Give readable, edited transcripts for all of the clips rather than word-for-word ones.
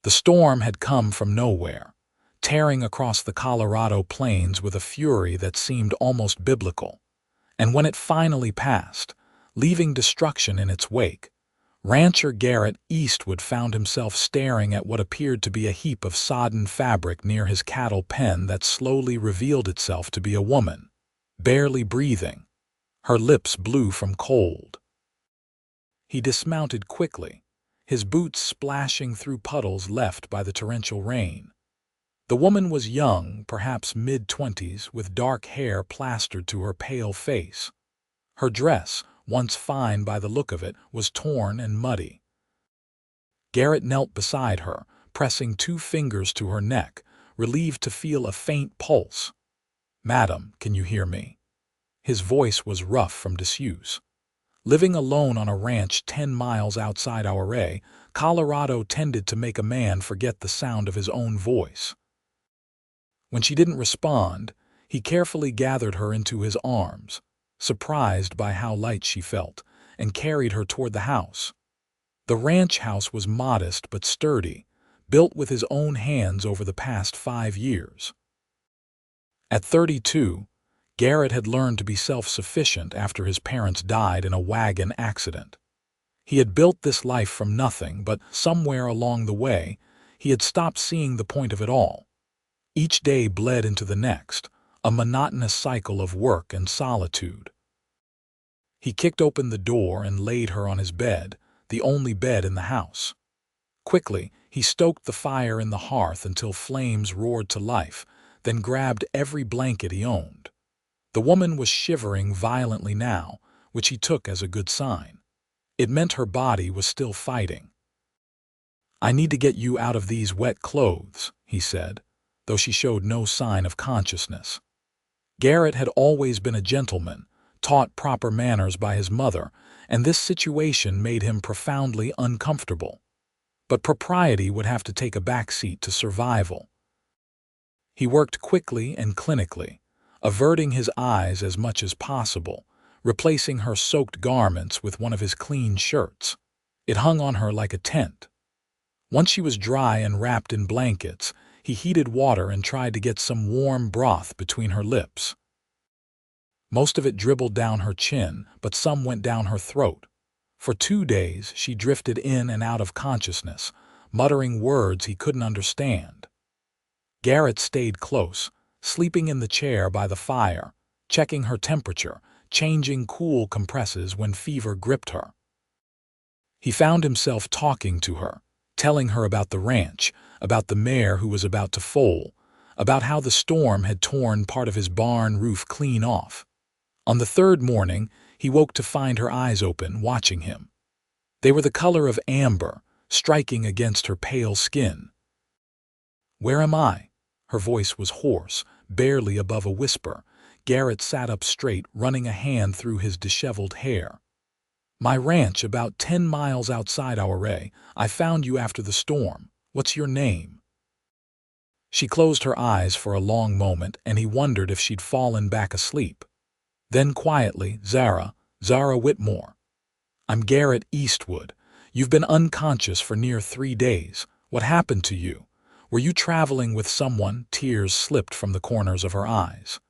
The storm had come from nowhere, tearing across the Colorado plains with a fury that seemed almost biblical. And when it finally passed, leaving destruction in its wake, rancher Garrett Eastwood found himself staring at what appeared to be a heap of sodden fabric near his cattle pen that slowly revealed itself to be a woman, barely breathing, her lips blue from cold. He dismounted quickly, his boots splashing through puddles left by the torrential rain. The woman was young, perhaps mid-20s, with dark hair plastered to her pale face. Her dress, once fine by the look of it, was torn and muddy. Garrett knelt beside her, pressing 2 fingers to her neck, relieved to feel a faint pulse. "Madam, can you hear me?" His voice was rough from disuse. Living alone on a ranch 10 miles outside Ouray, Colorado tended to make a man forget the sound of his own voice. When she didn't respond, he carefully gathered her into his arms, surprised by how light she felt, and carried her toward the house. The ranch house was modest but sturdy, built with his own hands over the past 5 years. At 32, Garrett had learned to be self-sufficient after his parents died in a wagon accident. He had built this life from nothing, but somewhere along the way, he had stopped seeing the point of it all. Each day bled into the next, a monotonous cycle of work and solitude. He kicked open the door and laid her on his bed, the only bed in the house. Quickly, he stoked the fire in the hearth until flames roared to life, then grabbed every blanket he owned. The woman was shivering violently now, which he took as a good sign. It meant her body was still fighting. "I need to get you out of these wet clothes," he said, though she showed no sign of consciousness. Garrett had always been a gentleman, taught proper manners by his mother, and this situation made him profoundly uncomfortable. But propriety would have to take a backseat to survival. He worked quickly and clinically, averting his eyes as much as possible, replacing her soaked garments with one of his clean shirts. It hung on her like a tent. Once she was dry and wrapped in blankets, he heated water and tried to get some warm broth between her lips. Most of it dribbled down her chin, but some went down her throat. For 2 days she drifted in and out of consciousness, muttering words he couldn't understand. Garrett stayed close, sleeping in the chair by the fire, checking her temperature, changing cool compresses when fever gripped her. He found himself talking to her, telling her about the ranch, about the mare who was about to foal, about how the storm had torn part of his barn roof clean off. On the 3rd morning, he woke to find her eyes open, watching him. They were the color of amber, striking against her pale skin. "Where am I?" Her voice was hoarse, barely above a whisper. Garrett sat up straight, running a hand through his disheveled hair. "My ranch, about 10 miles outside Ouray. I found you after the storm. What's your name?" She closed her eyes for a long moment, and he wondered if she'd fallen back asleep. Then quietly, Zara Whitmore. "I'm Garrett Eastwood. You've been unconscious for near 3 days. What happened to you? Were you traveling with someone?" Tears slipped from the corners of her eyes.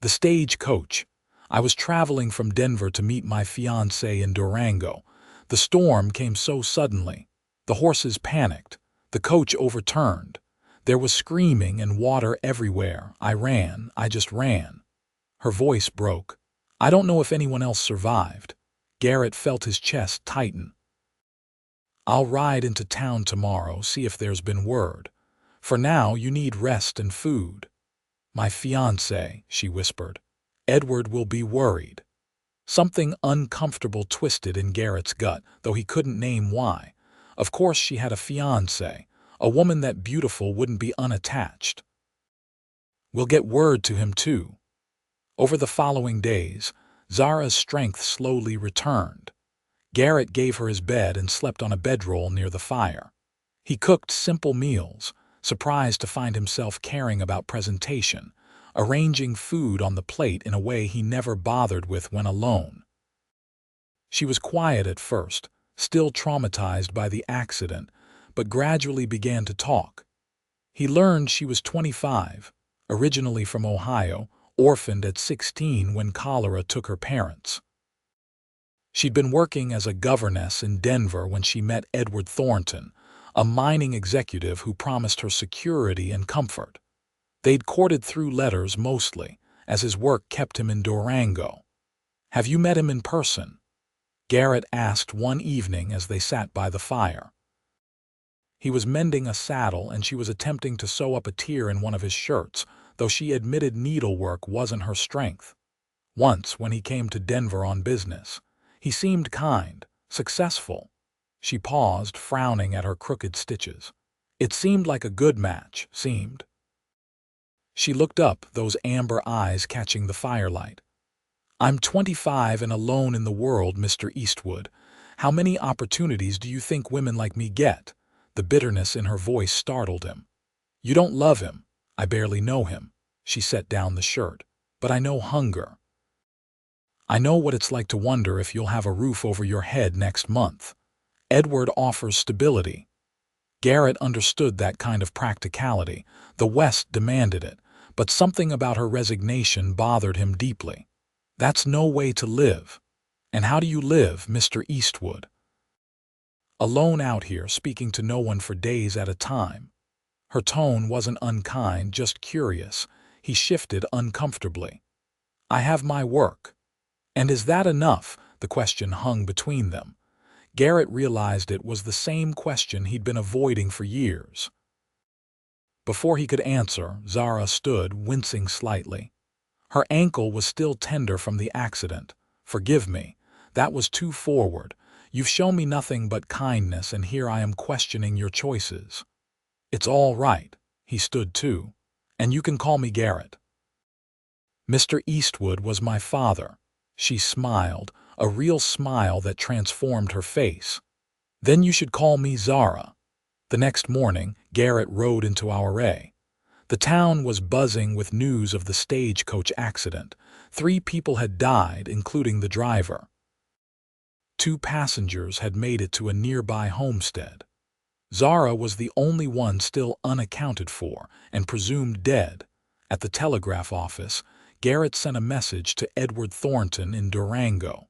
"The stagecoach. I was traveling from Denver to meet my fiancée in Durango. The storm came so suddenly. The horses panicked. The coach overturned. There was screaming and water everywhere. I just ran." Her voice broke. "I don't know if anyone else survived." Garrett felt his chest tighten. "I'll ride into town tomorrow, see if there's been word. For now, you need rest and food." "My fiancé," she whispered. "Edward will be worried." Something uncomfortable twisted in Garrett's gut, though he couldn't name why. Of course she had a fiancé, a woman that beautiful wouldn't be unattached. "We'll get word to him too." Over the following days, Zara's strength slowly returned. Garrett gave her his bed and slept on a bedroll near the fire. He cooked simple meals, surprised to find himself caring about presentation, arranging food on the plate in a way he never bothered with when alone. She was quiet at first, still traumatized by the accident, but gradually began to talk. He learned she was 25, originally from Ohio, orphaned at 16 when cholera took her parents. She'd been working as a governess in Denver when she met Edward Thornton, a mining executive who promised her security and comfort. They'd courted through letters mostly, as his work kept him in Durango. "Have you met him in person?" Garrett asked one evening as they sat by the fire. He was mending a saddle and she was attempting to sew up a tear in one of his shirts, though she admitted needlework wasn't her strength. Once, when he came to Denver on business, he seemed kind, successful. She paused, frowning at her crooked stitches. It seemed like a good match, seemed. She looked up, those amber eyes catching the firelight. "I'm 25 and alone in the world, Mr. Eastwood. How many opportunities do you think women like me get?" The bitterness in her voice startled him. "You don't love him. I barely know him." She set down the shirt. "But I know hunger. I know what it's like to wonder if you'll have a roof over your head next month. Edward offers stability." Garrett understood that kind of practicality. The West demanded it, but something about her resignation bothered him deeply. "That's no way to live." "And how do you live, Mr. Eastwood?" "Alone out here, speaking to no one for days at a time." Her tone wasn't unkind, just curious. He shifted uncomfortably. "I have my work." "And is that enough?" The question hung between them. Garrett realized it was the same question he'd been avoiding for years. Before he could answer, Zara stood, wincing slightly. Her ankle was still tender from the accident. "Forgive me. That was too forward. You've shown me nothing but kindness, and here I am questioning your choices." "It's all right." He stood too. "And you can call me Garrett." "Mr. Eastwood was my father." She smiled, a real smile that transformed her face. "Then you should call me Zara." The next morning, Garrett rode into Ouray. The town was buzzing with news of the stagecoach accident. 3 people had died, including the driver. 2 passengers had made it to a nearby homestead. Zara was the only one still unaccounted for and presumed dead. At the telegraph office, Garrett sent a message to Edward Thornton in Durango.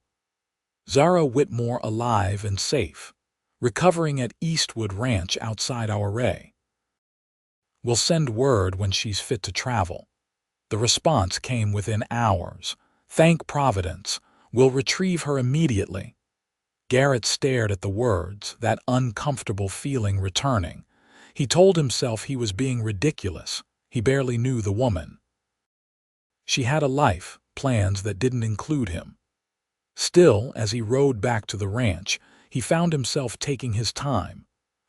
"Zara Whitmore alive and safe. Recovering at Eastwood Ranch outside Ouray. We'll send word when she's fit to travel." The response came within hours. "Thank Providence. We'll retrieve her immediately." Garrett stared at the words, that uncomfortable feeling returning. He told himself he was being ridiculous. He barely knew the woman. She had a life, plans that didn't include him. Still, as he rode back to the ranch, he found himself taking his time.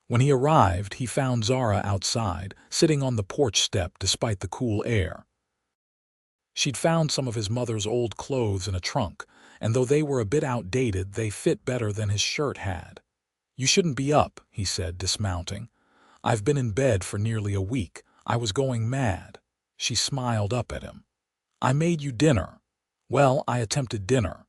When he arrived, he found Zara outside, sitting on the porch step despite the cool air. She'd found some of his mother's old clothes in a trunk, and though they were a bit outdated, they fit better than his shirt had. "You shouldn't be up," he said, dismounting. "I've been in bed for nearly a week. I was going mad." She smiled up at him. "I made you dinner." "Well, I attempted dinner."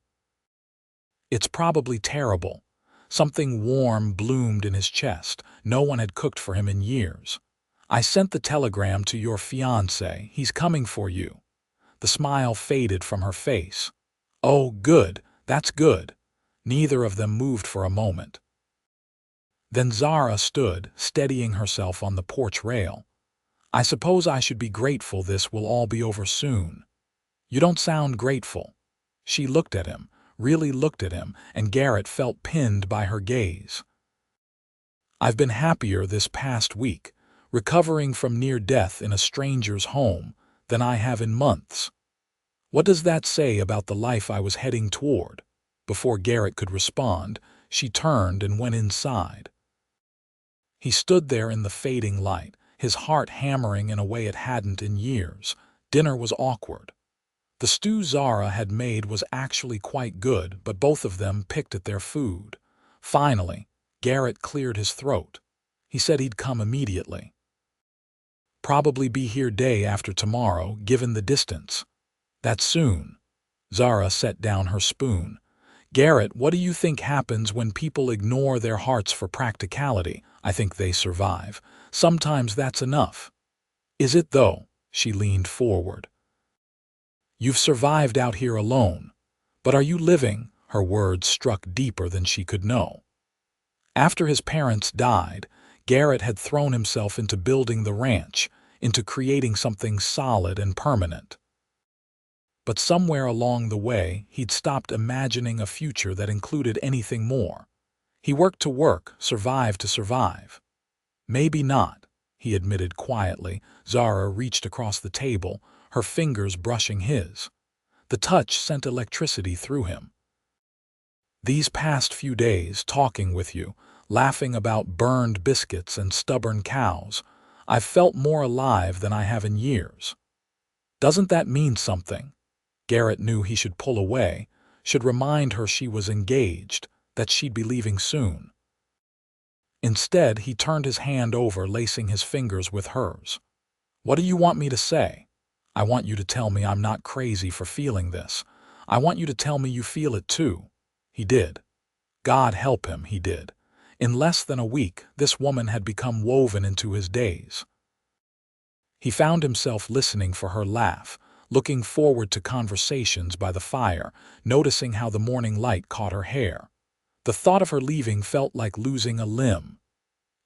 "It's probably terrible." Something warm bloomed in his chest. No one had cooked for him in years. "I sent the telegram to your fiancé. He's coming for you." The smile faded from her face. "Oh, good. That's good." Neither of them moved for a moment. Then Zara stood, steadying herself on the porch rail. "I suppose I should be grateful this will all be over soon." "You don't sound grateful." She looked at him, really looked at him, and Garrett felt pinned by her gaze. "I've been happier this past week, recovering from near death in a stranger's home, than I have in months." "What does that say about the life I was heading toward?" Before Garrett could respond, she turned and went inside. He stood there in the fading light, his heart hammering in a way it hadn't in years. Dinner was awkward. The stew Zara had made was actually quite good, but both of them picked at their food. Finally, Garrett cleared his throat. He said he'd come immediately. "Probably be here day after tomorrow, given the distance." "That's soon." Zara set down her spoon. Garrett, what do you think happens when people ignore their hearts for practicality? I think they survive. Sometimes that's enough. Is it though? She leaned forward. You've survived out here alone. But are you living? Her words struck deeper than she could know. After his parents died, Garrett had thrown himself into building the ranch, into creating something solid and permanent. But somewhere along the way, he'd stopped imagining a future that included anything more. He worked to work, survived to survive. Maybe not, he admitted quietly. Zara reached across the table, her fingers brushing his. The touch sent electricity through him. These past few days, talking with you, laughing about burned biscuits and stubborn cows, I've felt more alive than I have in years. Doesn't that mean something? Garrett knew he should pull away, should remind her she was engaged, that she'd be leaving soon. Instead, he turned his hand over, lacing his fingers with hers. What do you want me to say? I want you to tell me I'm not crazy for feeling this. I want you to tell me you feel it too. He did. God help him, he did. In less than a week, this woman had become woven into his days. He found himself listening for her laugh, looking forward to conversations by the fire, noticing how the morning light caught her hair. The thought of her leaving felt like losing a limb.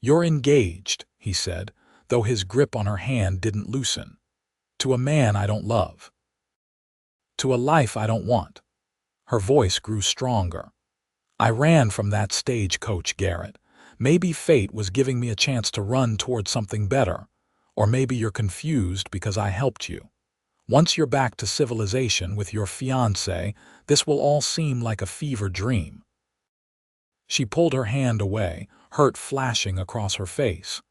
You're engaged, he said, though his grip on her hand didn't loosen. To a man I don't love. To a life I don't want. Her voice grew stronger. I ran from that stagecoach, Garrett. Maybe fate was giving me a chance to run toward something better. Or maybe you're confused because I helped you. Once you're back to civilization with your fiancé, this will all seem like a fever dream. She pulled her hand away, hurt flashing across her face.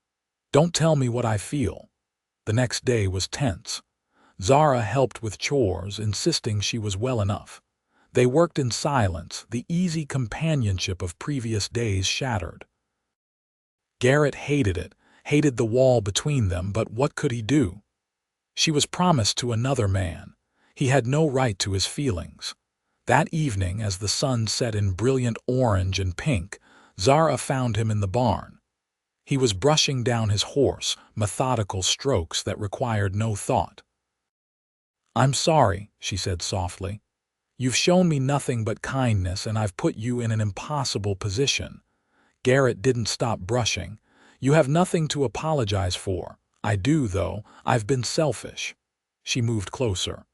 Don't tell me what I feel. The next day was tense. Zara helped with chores, insisting she was well enough. They worked in silence, the easy companionship of previous days shattered. Garrett hated it, hated the wall between them, but what could he do? She was promised to another man. He had no right to his feelings. That evening, as the sun set in brilliant orange and pink, Zara found him in the barn. He was brushing down his horse, methodical strokes that required no thought. I'm sorry, she said softly. You've shown me nothing but kindness, and I've put you in an impossible position. Garrett didn't stop brushing. You have nothing to apologize for. I do, though. I've been selfish. She moved closer.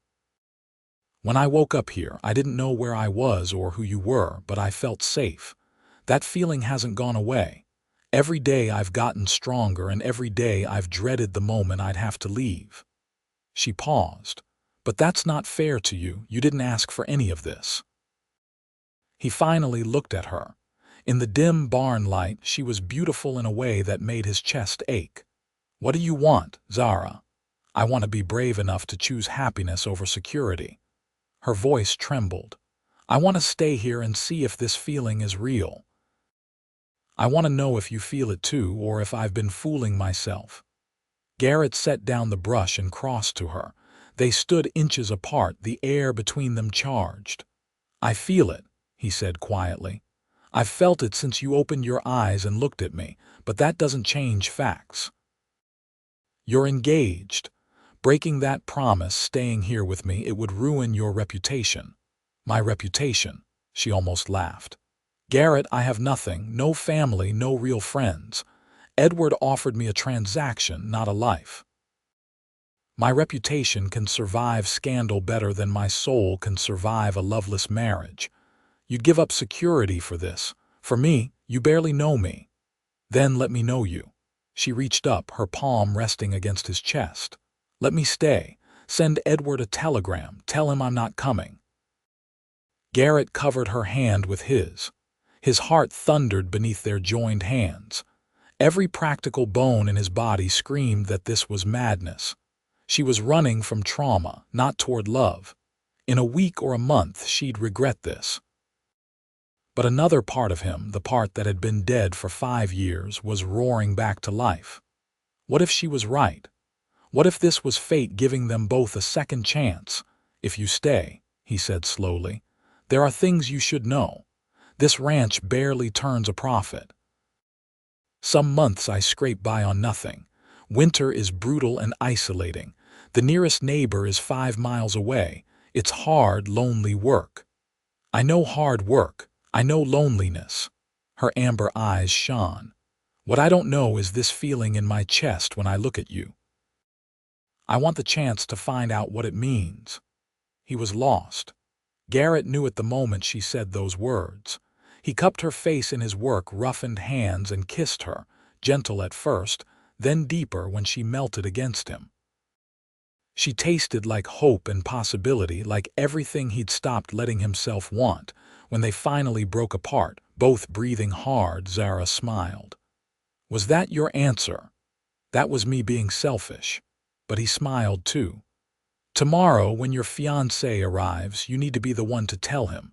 When I woke up here, I didn't know where I was or who you were, but I felt safe. That feeling hasn't gone away. Every day I've gotten stronger, and every day I've dreaded the moment I'd have to leave. She paused. But that's not fair to you. You didn't ask for any of this. He finally looked at her. In the dim barn light, she was beautiful in a way that made his chest ache. What do you want, Zara? I want to be brave enough to choose happiness over security. Her voice trembled. I want to stay here and see if this feeling is real. I want to know if you feel it too, or if I've been fooling myself. Garrett set down the brush and crossed to her. They stood inches apart, the air between them charged. I feel it, he said quietly. I've felt it since you opened your eyes and looked at me, but that doesn't change facts. You're engaged. Breaking that promise, staying here with me, it would ruin your reputation. My reputation, she almost laughed. Garrett, I have nothing, no family, no real friends. Edward offered me a transaction, not a life. My reputation can survive scandal better than my soul can survive a loveless marriage. You'd give up security for this. For me, you barely know me. Then let me know you. She reached up, her palm resting against his chest. Let me stay. Send Edward a telegram. Tell him I'm not coming. Garrett covered her hand with his. His heart thundered beneath their joined hands. Every practical bone in his body screamed that this was madness. She was running from trauma, not toward love. In a week or a month, she'd regret this. But another part of him, the part that had been dead for 5 years, was roaring back to life. What if she was right? What if this was fate giving them both a second chance? If you stay, he said slowly, There are things you should know. This ranch barely turns a profit. Some months I scrape by on nothing. Winter is brutal and isolating. The nearest neighbor is 5 miles away. It's hard, lonely work. I know hard work. I know loneliness. Her amber eyes shone. What I don't know is this feeling in my chest when I look at you. I want the chance to find out what it means. He was lost. Garrett knew at the moment she said those words. He cupped her face in his work-roughened hands and kissed her, gentle at first, then deeper when she melted against him. She tasted like hope and possibility, like everything he'd stopped letting himself want. When they finally broke apart, both breathing hard, Zara smiled. Was that your answer? That was me being selfish. But he smiled too. Tomorrow, when your fiancé arrives, you need to be the one to tell him.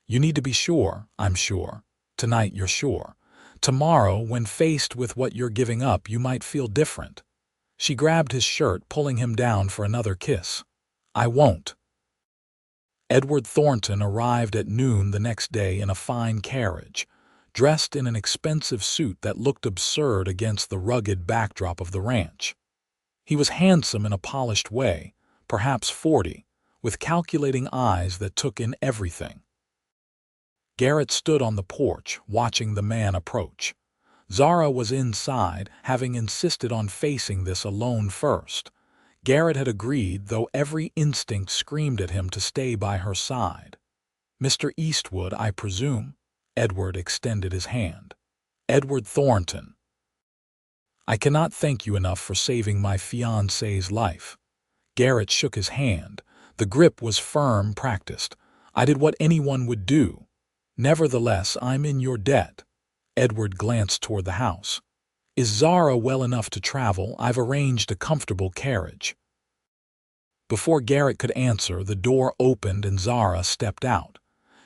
You need to be sure, I'm sure. Tonight you're sure. Tomorrow, when faced with what you're giving up, you might feel different. She grabbed his shirt, pulling him down for another kiss. I won't. Edward Thornton arrived at noon the next day in a fine carriage, dressed in an expensive suit that looked absurd against the rugged backdrop of the ranch. He was handsome in a polished way, perhaps 40, with calculating eyes that took in everything. Garrett stood on the porch, watching the man approach. Zara was inside, having insisted on facing this alone first. Garrett had agreed, though every instinct screamed at him to stay by her side. Mr. Eastwood, I presume? Edward extended his hand. Edward Thornton. I cannot thank you enough for saving my fiancé's life. Garrett shook his hand. The grip was firm, practiced. I did what anyone would do. Nevertheless, I'm in your debt. Edward glanced toward the house. Is Zara well enough to travel? I've arranged a comfortable carriage. Before Garrett could answer, the door opened and Zara stepped out.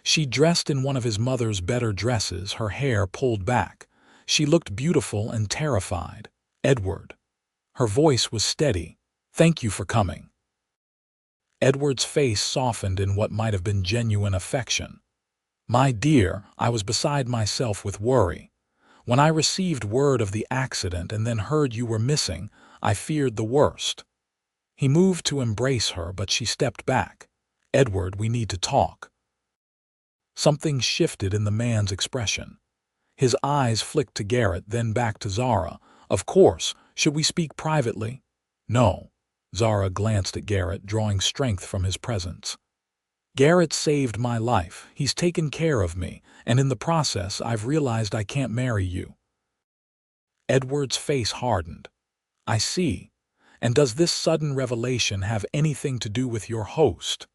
She dressed in one of his mother's better dresses, her hair pulled back. She looked beautiful and terrified. Edward. Her voice was steady. Thank you for coming. Edward's face softened in what might have been genuine affection. My dear, I was beside myself with worry. When I received word of the accident and then heard you were missing, I feared the worst. He moved to embrace her, but she stepped back. Edward, we need to talk. Something shifted in the man's expression. His eyes flicked to Garrett, then back to Zara. Of course, should we speak privately? No. Zara glanced at Garrett, drawing strength from his presence. Garrett saved my life. He's taken care of me, and in the process I've realized I can't marry you. Edward's face hardened. I see. And does this sudden revelation have anything to do with your host?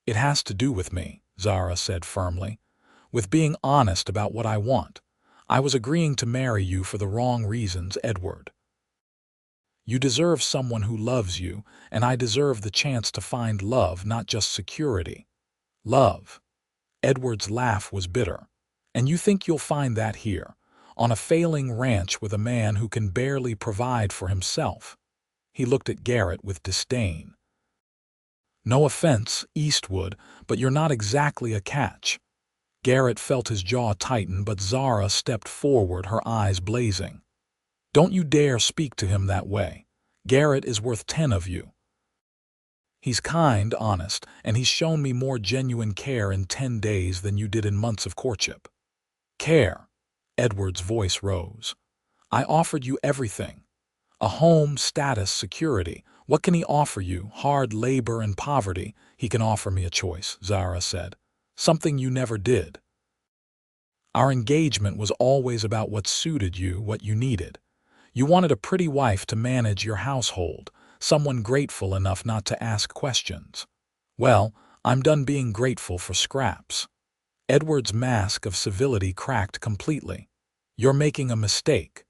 It has to do with me, Zara said firmly. With being honest about what I want. I was agreeing to marry you for the wrong reasons, Edward. You deserve someone who loves you, and I deserve the chance to find love, not just security. Love. Edward's laugh was bitter. And you think you'll find that here, on a failing ranch with a man who can barely provide for himself? He looked at Garrett with disdain. No offense, Eastwood, but you're not exactly a catch. Garrett felt his jaw tighten, but Zara stepped forward, her eyes blazing. Don't you dare speak to him that way. Garrett is worth 10 of you. He's kind, honest, and he's shown me more genuine care in 10 days than you did in months of courtship. Care. Edward's voice rose. I offered you everything. A home, status, security. What can he offer you? Hard labor and poverty. He can offer me a choice, Zara said. Something you never did. Our engagement was always about what suited you, what you needed. You wanted a pretty wife to manage your household, someone grateful enough not to ask questions. Well, I'm done being grateful for scraps. Edward's mask of civility cracked completely. You're making a mistake.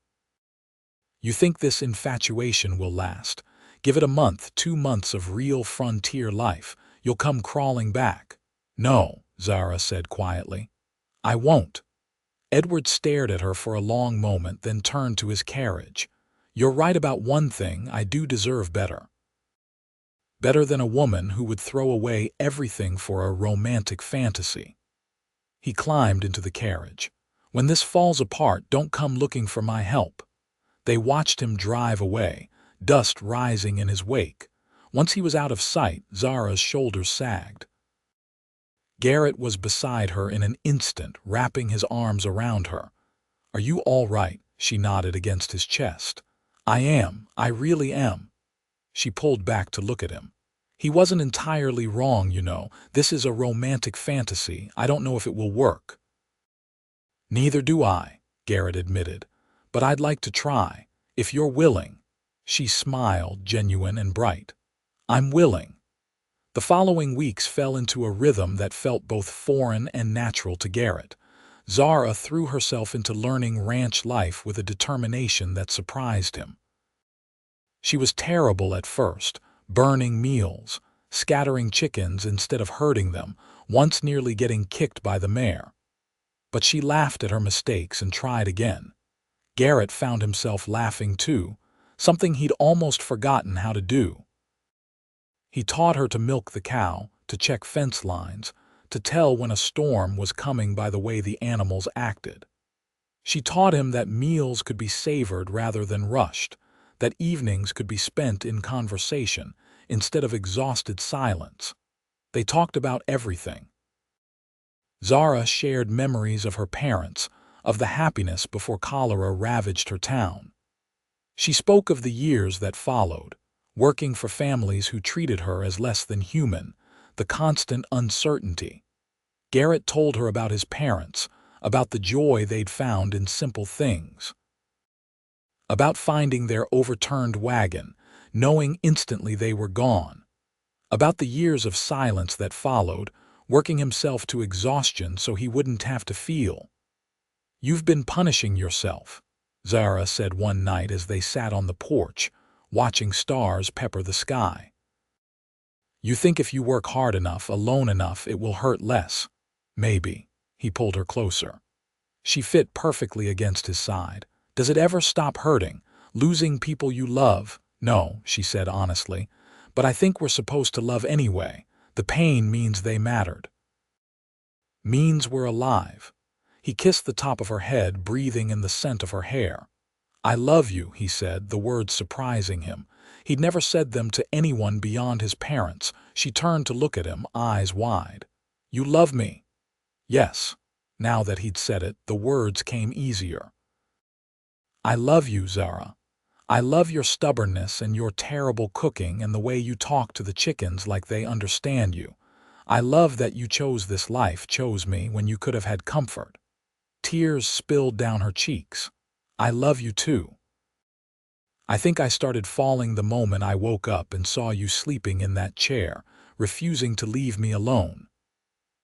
You think this infatuation will last. Give it a month, 2 months of real frontier life. You'll come crawling back. No, Zara said quietly. I won't. Edward stared at her for a long moment, then turned to his carriage. You're right about one thing, I do deserve better. Better than a woman who would throw away everything for a romantic fantasy. He climbed into the carriage. When this falls apart, don't come looking for my help. They watched him drive away, dust rising in his wake. Once he was out of sight, Zara's shoulders sagged. Garrett was beside her in an instant, wrapping his arms around her. "Are you all right?" She nodded against his chest. "I am. I really am." She pulled back to look at him. "He wasn't entirely wrong, you know. This is a romantic fantasy. I don't know if it will work." "Neither do I," Garrett admitted. "But I'd like to try, if you're willing." She smiled, genuine and bright. "I'm willing." The following weeks fell into a rhythm that felt both foreign and natural to Garrett. Zara threw herself into learning ranch life with a determination that surprised him. She was terrible at first, burning meals, scattering chickens instead of herding them, once nearly getting kicked by the mare. But she laughed at her mistakes and tried again. Garrett found himself laughing too, something he'd almost forgotten how to do. He taught her to milk the cow, to check fence lines, to tell when a storm was coming by the way the animals acted. She taught him that meals could be savored rather than rushed, that evenings could be spent in conversation instead of exhausted silence. They talked about everything. Zara shared memories of her parents, of the happiness before cholera ravaged her town. She spoke of the years that followed, working for families who treated her as less than human, the constant uncertainty. Garrett told her about his parents, about the joy they'd found in simple things. About finding their overturned wagon, knowing instantly they were gone. About the years of silence that followed, working himself to exhaustion so he wouldn't have to feel. "You've been punishing yourself," Zara said one night as they sat on the porch, watching stars pepper the sky. "You think if you work hard enough, alone enough, it will hurt less." "Maybe." He pulled her closer. She fit perfectly against his side. "Does it ever stop hurting, losing people you love?" "No," she said honestly. "But I think we're supposed to love anyway. The pain means they mattered. Means we're alive." He kissed the top of her head, breathing in the scent of her hair. "I love you," he said, the words surprising him. He'd never said them to anyone beyond his parents. She turned to look at him, eyes wide. "You love me?" "Yes." Now that he'd said it, the words came easier. "I love you, Zara. I love your stubbornness and your terrible cooking and the way you talk to the chickens like they understand you. I love that you chose this life, chose me when you could have had comfort." Tears spilled down her cheeks. "I love you too. I think I started falling the moment I woke up and saw you sleeping in that chair, refusing to leave me alone."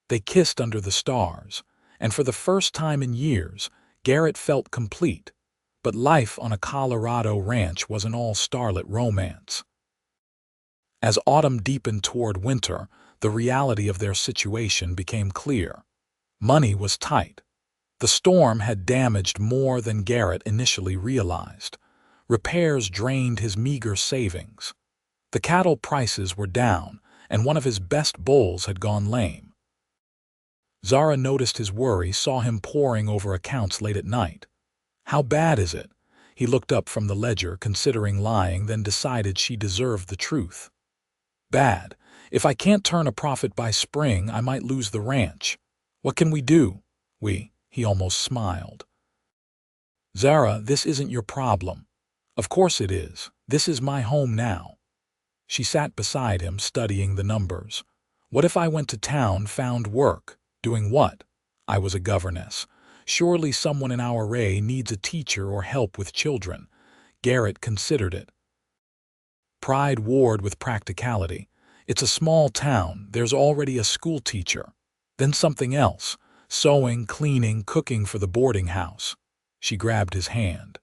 They kissed under the stars, and for the first time in years, Garrett felt complete. But life on a Colorado ranch wasn't all starlit romance. As autumn deepened toward winter, the reality of their situation became clear. Money was tight. The storm had damaged more than Garrett initially realized. Repairs drained his meager savings. The cattle prices were down, and one of his best bulls had gone lame. Zara noticed his worry, saw him poring over accounts late at night. "How bad is it?" He looked up from the ledger, considering lying, then decided she deserved the truth. "Bad. If I can't turn a profit by spring, I might lose the ranch. What can we do?" He almost smiled. "Zara, this isn't your problem." "Of course it is. This is my home now." She sat beside him, studying the numbers. "What if I went to town, found work? Doing what?" "I was a governess. Surely someone in our array needs a teacher or help with children." Garrett considered it. Pride warred with practicality. "It's a small town. There's already a school teacher." Then something else. Sewing, cleaning, cooking for the boarding house. She grabbed his hand.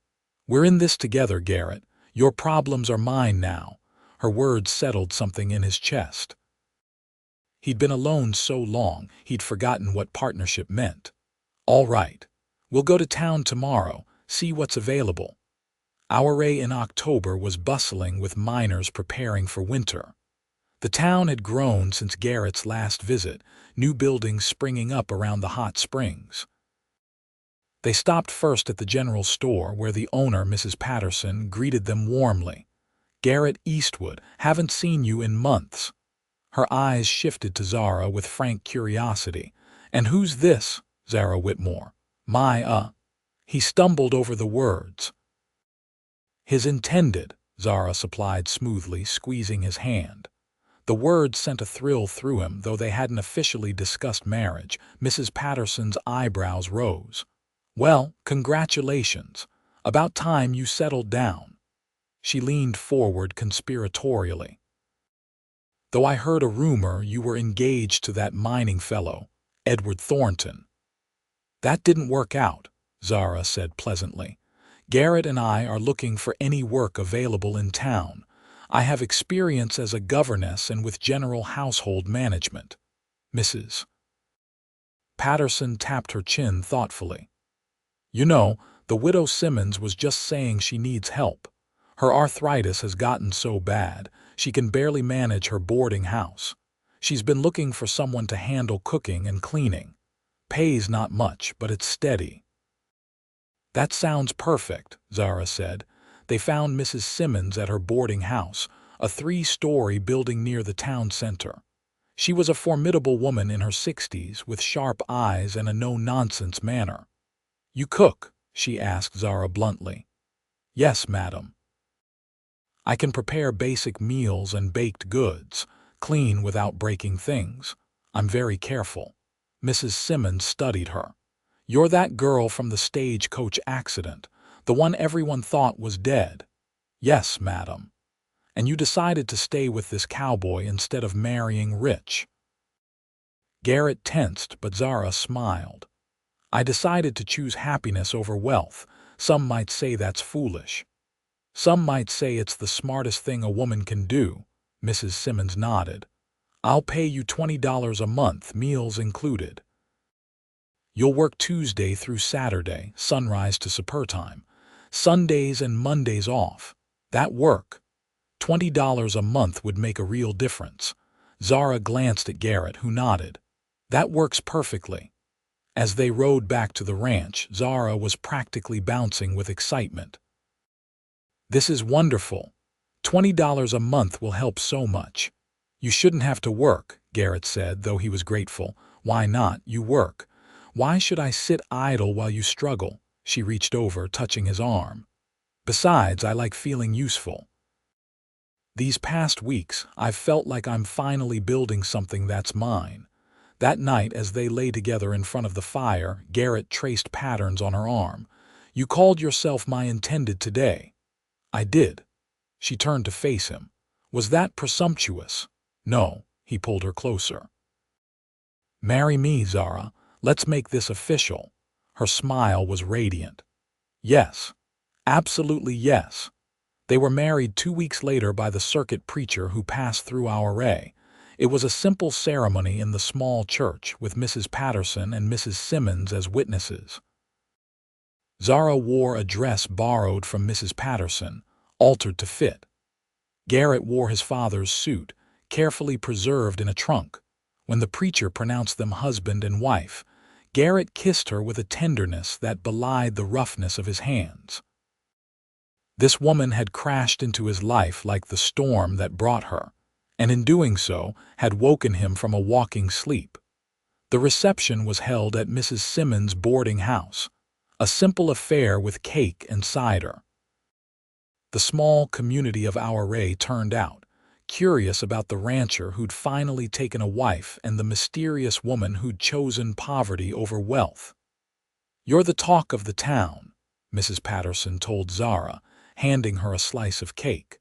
"We're in this together, Garrett. Your problems are mine now." Her words settled something in his chest. He'd been alone so long, he'd forgotten what partnership meant. "All right. We'll go to town tomorrow, see what's available." Our array in October was bustling with miners preparing for winter. The town had grown since Garrett's last visit, new buildings springing up around the hot springs. They stopped first at the general store where the owner, Mrs. Patterson, greeted them warmly. "Garrett Eastwood, haven't seen you in months." Her eyes shifted to Zara with frank curiosity. "And who's this, Zara Whitmore?" He stumbled over the words. "His intended," Zara supplied smoothly, squeezing his hand. The words sent a thrill through him, though they hadn't officially discussed marriage. Mrs. Patterson's eyebrows rose. "Well, congratulations. About time you settled down." She leaned forward conspiratorially. "Though I heard a rumor you were engaged to that mining fellow, Edward Thornton." "That didn't work out," Zara said pleasantly. "Garrett and I are looking for any work available in town. I have experience as a governess and with general household management." Mrs. Patterson tapped her chin thoughtfully. "You know, the widow Simmons was just saying she needs help. Her arthritis has gotten so bad, she can barely manage her boarding house. She's been looking for someone to handle cooking and cleaning. Pays not much, but it's steady." "That sounds perfect," Zara said. They found Mrs. Simmons at her boarding house, a 3-story building near the town center. She was a formidable woman in her 60s, with sharp eyes and a no-nonsense manner. "You cook?" she asked Zara bluntly. "Yes, madam. I can prepare basic meals and baked goods, clean without breaking things. I'm very careful." Mrs. Simmons studied her. "You're that girl from the stagecoach accident, the one everyone thought was dead." "Yes, madam." "And you decided to stay with this cowboy instead of marrying rich." Garrett tensed, but Zara smiled. "I decided to choose happiness over wealth. Some might say that's foolish." "Some might say it's the smartest thing a woman can do." Mrs. Simmons nodded. "I'll pay you $20 a month, meals included. You'll work Tuesday through Saturday, sunrise to supper time. Sundays and Mondays off. That work?" $20 a month would make a real difference. Zara glanced at Garrett, who nodded. "That works perfectly." As they rode back to the ranch, Zara was practically bouncing with excitement. "This is wonderful. $20 a month will help so much." "You shouldn't have to work," Garrett said, though he was grateful. "Why not? You work. Why should I sit idle while you struggle?" She reached over, touching his arm. "Besides, I like feeling useful. These past weeks, I've felt like I'm finally building something that's mine." That night, as they lay together in front of the fire, Garrett traced patterns on her arm. "You called yourself my intended today." "I did." She turned to face him. "Was that presumptuous?" "No." He pulled her closer. "Marry me, Zara. Let's make this official." Her smile was radiant. "Yes. Absolutely yes." They were married 2 weeks later by the circuit preacher who passed through our array. It was a simple ceremony in the small church, with Mrs. Patterson and Mrs. Simmons as witnesses. Zara wore a dress borrowed from Mrs. Patterson, altered to fit. Garrett wore his father's suit, carefully preserved in a trunk. When the preacher pronounced them husband and wife, Garrett kissed her with a tenderness that belied the roughness of his hands. This woman had crashed into his life like the storm that brought her, and in doing so had woken him from a walking sleep. The reception was held at Mrs. Simmons' boarding house, a simple affair with cake and cider. The small community of our array turned out, curious about the rancher who'd finally taken a wife and the mysterious woman who'd chosen poverty over wealth. "You're the talk of the town," Mrs. Patterson told Zara, handing her a slice of cake.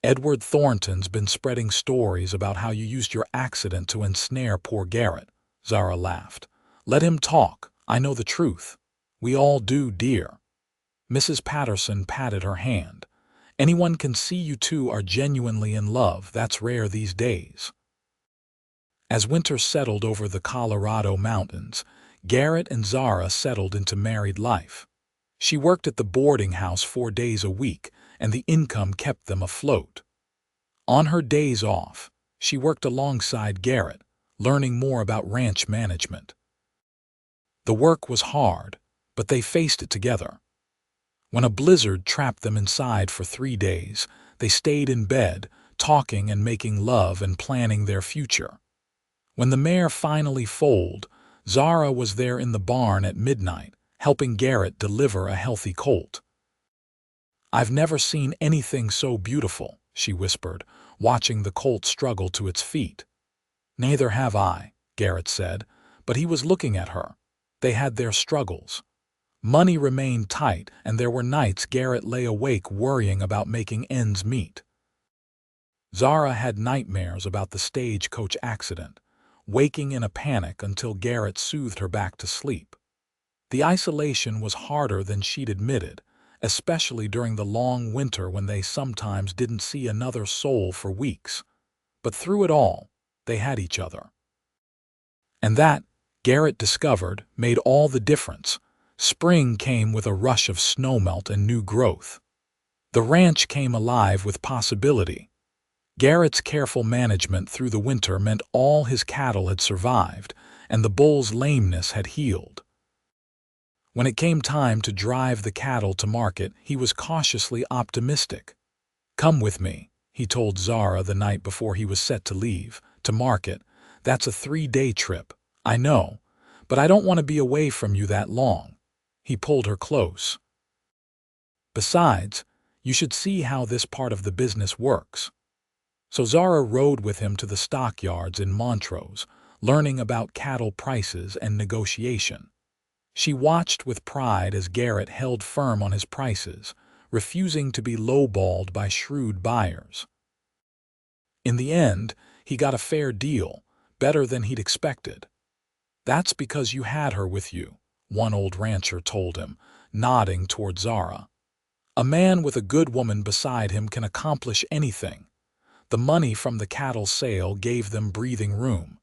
"Edward Thornton's been spreading stories about how you used your accident to ensnare poor Garrett." Zara laughed. "Let him talk. I know the truth." "We all do, dear." Mrs. Patterson patted her hand. "Anyone can see you two are genuinely in love. That's rare these days." As winter settled over the Colorado mountains, Garrett and Zara settled into married life. She worked at the boarding house 4 days a week, and the income kept them afloat. On her days off, she worked alongside Garrett, learning more about ranch management. The work was hard, but they faced it together. When a blizzard trapped them inside for 3 days, they stayed in bed, talking and making love and planning their future. When the mare finally foaled, Zara was there in the barn at midnight, helping Garrett deliver a healthy colt. "I've never seen anything so beautiful," she whispered, watching the colt struggle to its feet. "Neither have I," Garrett said, but he was looking at her. They had their struggles. Money remained tight, and there were nights Garrett lay awake worrying about making ends meet. Zara had nightmares about the stagecoach accident, waking in a panic until Garrett soothed her back to sleep. The isolation was harder than she'd admitted, especially during the long winter when they sometimes didn't see another soul for weeks. But through it all, they had each other. And that, Garrett discovered, made all the difference. Spring came with a rush of snowmelt and new growth. The ranch came alive with possibility. Garrett's careful management through the winter meant all his cattle had survived, and the bull's lameness had healed. When it came time to drive the cattle to market, he was cautiously optimistic. "Come with me," he told Zara the night before he was set to leave. "To market. That's a 3-day trip. I know, but I don't want to be away from you that long." He pulled her close. "Besides, you should see how this part of the business works." So Zara rode with him to the stockyards in Montrose, learning about cattle prices and negotiation. She watched with pride as Garrett held firm on his prices, refusing to be lowballed by shrewd buyers. In the end, he got a fair deal, better than he'd expected. "That's because you had her with you," one old rancher told him, nodding toward Zara. "A man with a good woman beside him can accomplish anything." The money from the cattle sale gave them breathing room.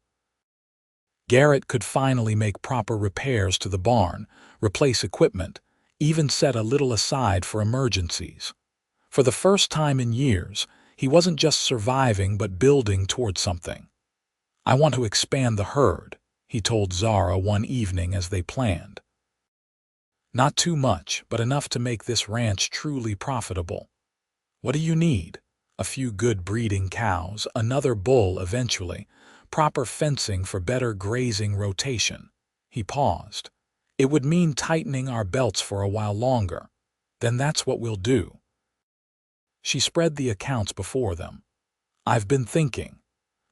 Garrett could finally make proper repairs to the barn, replace equipment, even set a little aside for emergencies. For the first time in years, he wasn't just surviving but building toward something. "I want to expand the herd," he told Zara one evening as they planned. "Not too much, but enough to make this ranch truly profitable." "What do you need?" "A few good breeding cows, another bull eventually, proper fencing for better grazing rotation." He paused. "It would mean tightening our belts for a while longer." "Then that's what we'll do." She spread the accounts before them. "I've been thinking.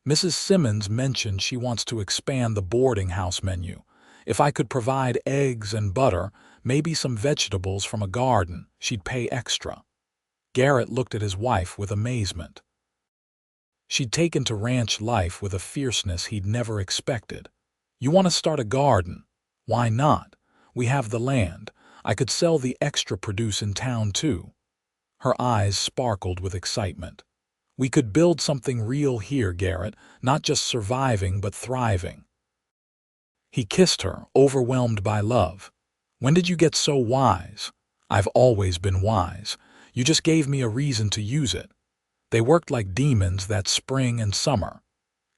Mrs. Simmons mentioned she wants to expand the boarding house menu. If I could provide eggs and butter, maybe some vegetables from a garden, she'd pay extra." Garrett looked at his wife with amazement. She'd taken to ranch life with a fierceness he'd never expected. "You want to start a garden? Why not? We have the land. I could sell the extra produce in town too." Her eyes sparkled with excitement. "We could build something real here, Garrett, not just surviving but thriving." He kissed her, overwhelmed by love. "When did you get so wise?" "I've always been wise. You just gave me a reason to use it." They worked like demons that spring and summer.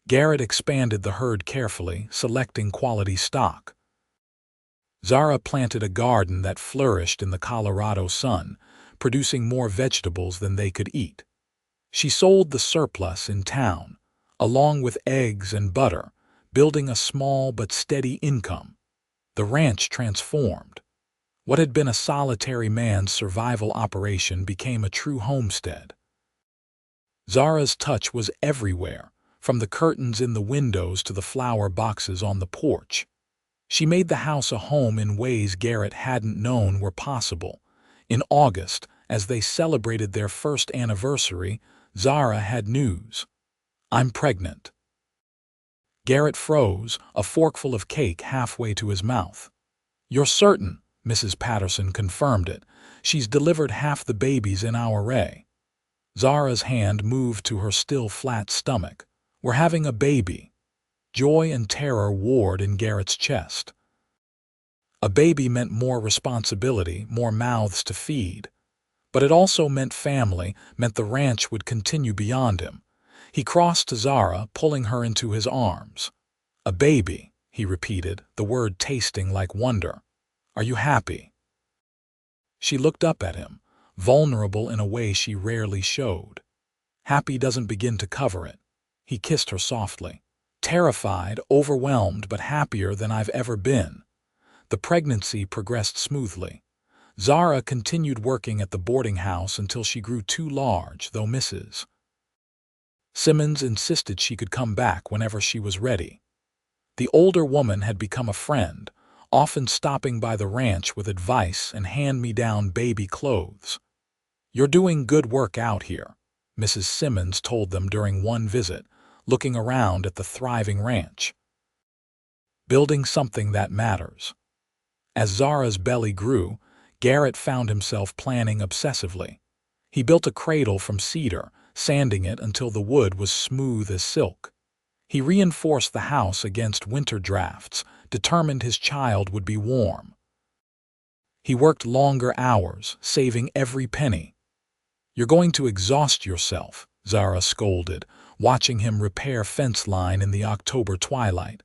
Garrett expanded the herd carefully, selecting quality stock. Zara planted a garden that flourished in the Colorado sun, producing more vegetables than they could eat. She sold the surplus in town, along with eggs and butter, building a small but steady income. The ranch transformed. What had been a solitary man's survival operation became a true homestead. Zara's touch was everywhere, from the curtains in the windows to the flower boxes on the porch. She made the house a home in ways Garrett hadn't known were possible. In August, as they celebrated their first anniversary, Zara had news. "I'm pregnant." Garrett froze, a forkful of cake halfway to his mouth. "You're certain?" Mrs. Patterson confirmed it. "She's delivered half the babies in our array." Zara's hand moved to her still flat stomach. "We're having a baby." Joy and terror warred in Garrett's chest. A baby meant more responsibility, more mouths to feed. But it also meant family, meant the ranch would continue beyond him. He crossed to Zara, pulling her into his arms. "A baby," he repeated, the word tasting like wonder. "Are you happy?" She looked up at him, vulnerable in a way she rarely showed. Happy doesn't begin to cover it. He kissed her softly. "Terrified, overwhelmed, but happier than I've ever been." The pregnancy progressed smoothly. Zara continued working at the boarding house until she grew too large, though Mrs. Simmons insisted she could come back whenever she was ready. The older woman had become a friend, often stopping by the ranch with advice and hand-me-down baby clothes. "You're doing good work out here," Mrs. Simmons told them during one visit, looking around at the thriving ranch. "Building something that matters." As Zara's belly grew, Garrett found himself planning obsessively. He built a cradle from cedar, sanding it until the wood was smooth as silk. He reinforced the house against winter drafts, determined his child would be warm. He worked longer hours, saving every penny. "You're going to exhaust yourself," Zara scolded, watching him repair fence line in the October twilight.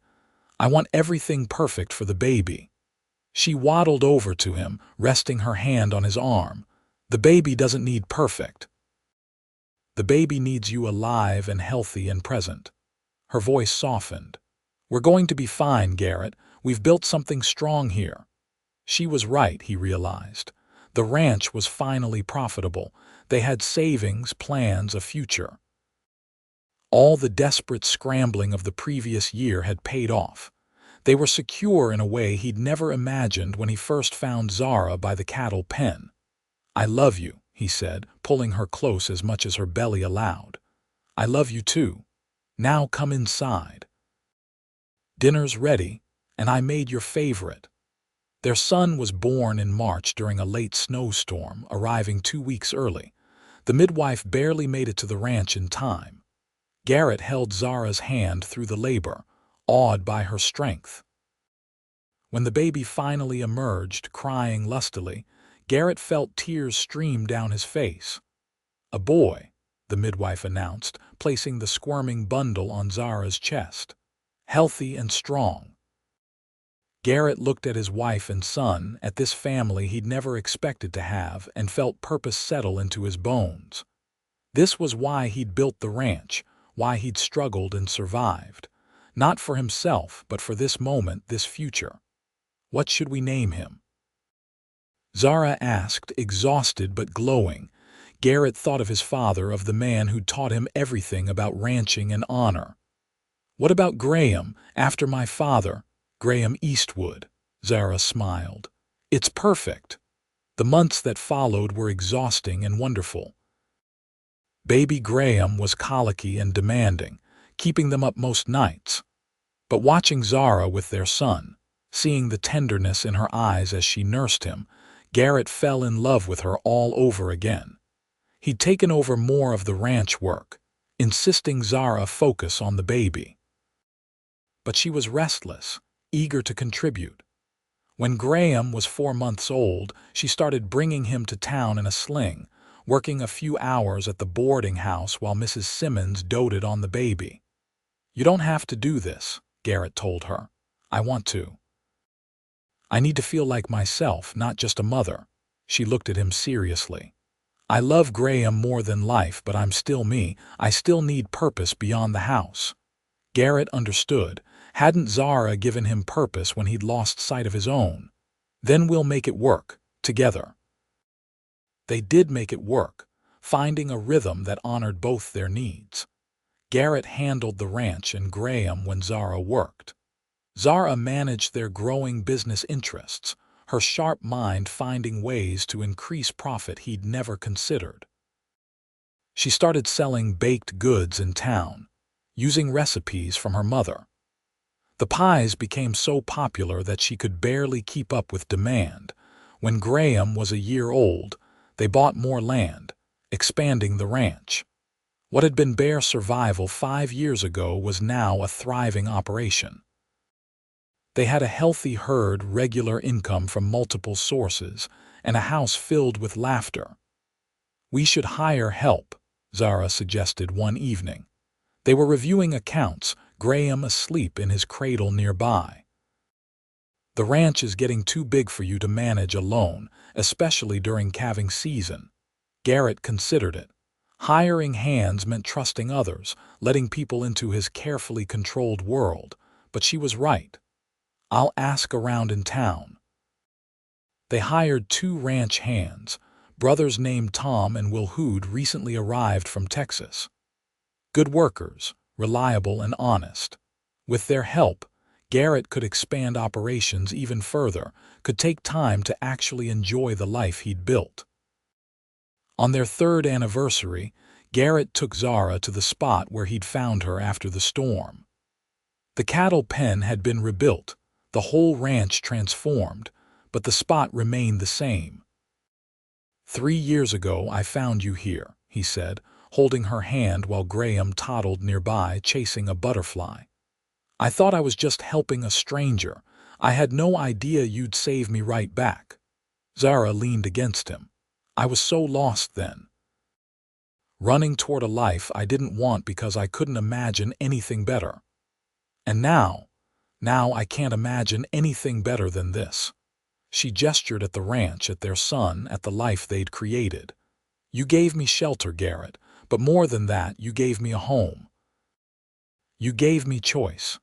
"I want everything perfect for the baby." She waddled over to him, resting her hand on his arm. "The baby doesn't need perfect. The baby needs you alive and healthy and present." Her voice softened. "We're going to be fine, Garrett. We've built something strong here." She was right, he realized. The ranch was finally profitable. They had savings, plans, a future. All the desperate scrambling of the previous year had paid off. They were secure in a way he'd never imagined when he first found Zara by the cattle pen. "I love you," he said, pulling her close as much as her belly allowed. "I love you too. Now come inside. Dinner's ready, and I made your favorite." Their son was born in March during a late snowstorm, arriving 2 weeks early. The midwife barely made it to the ranch in time. Garrett held Zara's hand through the labor, awed by her strength. When the baby finally emerged, crying lustily, Garrett felt tears stream down his face. "A boy," the midwife announced, placing the squirming bundle on Zara's chest. "Healthy and strong." Garrett looked at his wife and son, at this family he'd never expected to have, and felt purpose settle into his bones. This was why he'd built the ranch, why he'd struggled and survived. Not for himself, but for this moment, this future. "What should we name him?" Zara asked, exhausted but glowing. Garrett thought of his father, of the man who'd taught him everything about ranching and honor. "What about Graham, after my father? Graham Eastwood." Zara smiled. "It's perfect." The months that followed were exhausting and wonderful. Baby Graham was colicky and demanding, keeping them up most nights. But watching Zara with their son, seeing the tenderness in her eyes as she nursed him, Garrett fell in love with her all over again. He'd taken over more of the ranch work, insisting Zara focus on the baby. But she was restless, eager to contribute. When Graham was 4 months old, she started bringing him to town in a sling, working a few hours at the boarding house while Mrs. Simmons doted on the baby. "You don't have to do this," Garrett told her. "I want to. I need to feel like myself, not just a mother." She looked at him seriously. "I love Graham more than life, but I'm still me. I still need purpose beyond the house." Garrett understood. Hadn't Zara given him purpose when he'd lost sight of his own? "Then we'll make it work, together." They did make it work, finding a rhythm that honored both their needs. Garrett handled the ranch and Graham when Zara worked. Zara managed their growing business interests, her sharp mind finding ways to increase profit he'd never considered. She started selling baked goods in town, using recipes from her mother. The pies became so popular that she could barely keep up with demand. When Graham was a year old, they bought more land, expanding the ranch. What had been bare survival 5 years ago was now a thriving operation. They had a healthy herd, regular income from multiple sources, and a house filled with laughter. We should hire help, Zara suggested one evening. They were reviewing accounts, Graham asleep in his cradle nearby. The ranch is getting too big for you to manage alone, especially during calving season. Garrett considered it. Hiring hands meant trusting others, letting people into his carefully controlled world. But she was right. I'll ask around in town. They hired 2 ranch hands, brothers named Tom and Will, who'd recently arrived from Texas. Good workers, reliable and honest. With their help, Garrett could expand operations even further, could take time to actually enjoy the life he'd built. On their 3rd anniversary, Garrett took Zara to the spot where he'd found her after the storm. The cattle pen had been rebuilt, the whole ranch transformed, but the spot remained the same. 3 years ago I found you here, he said, holding her hand while Graham toddled nearby chasing a butterfly. I thought I was just helping a stranger. I had no idea you'd save me right back. Zara leaned against him. I was so lost then. Running toward a life I didn't want because I couldn't imagine anything better. And now I can't imagine anything better than this. She gestured at the ranch, at their son, at the life they'd created. You gave me shelter, Garrett, but more than that, you gave me a home. You gave me choice.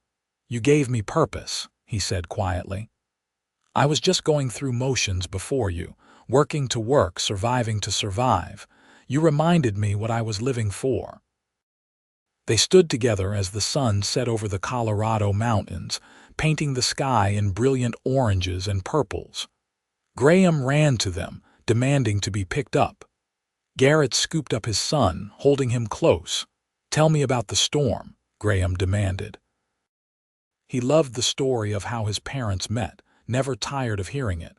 You gave me purpose, he said quietly. I was just going through motions before you, working to work, surviving to survive. You reminded me what I was living for. They stood together as the sun set over the Colorado mountains, painting the sky in brilliant oranges and purples. Graham ran to them, demanding to be picked up. Garrett scooped up his son, holding him close. Tell me about the storm, Graham demanded. He loved the story of how his parents met, never tired of hearing it.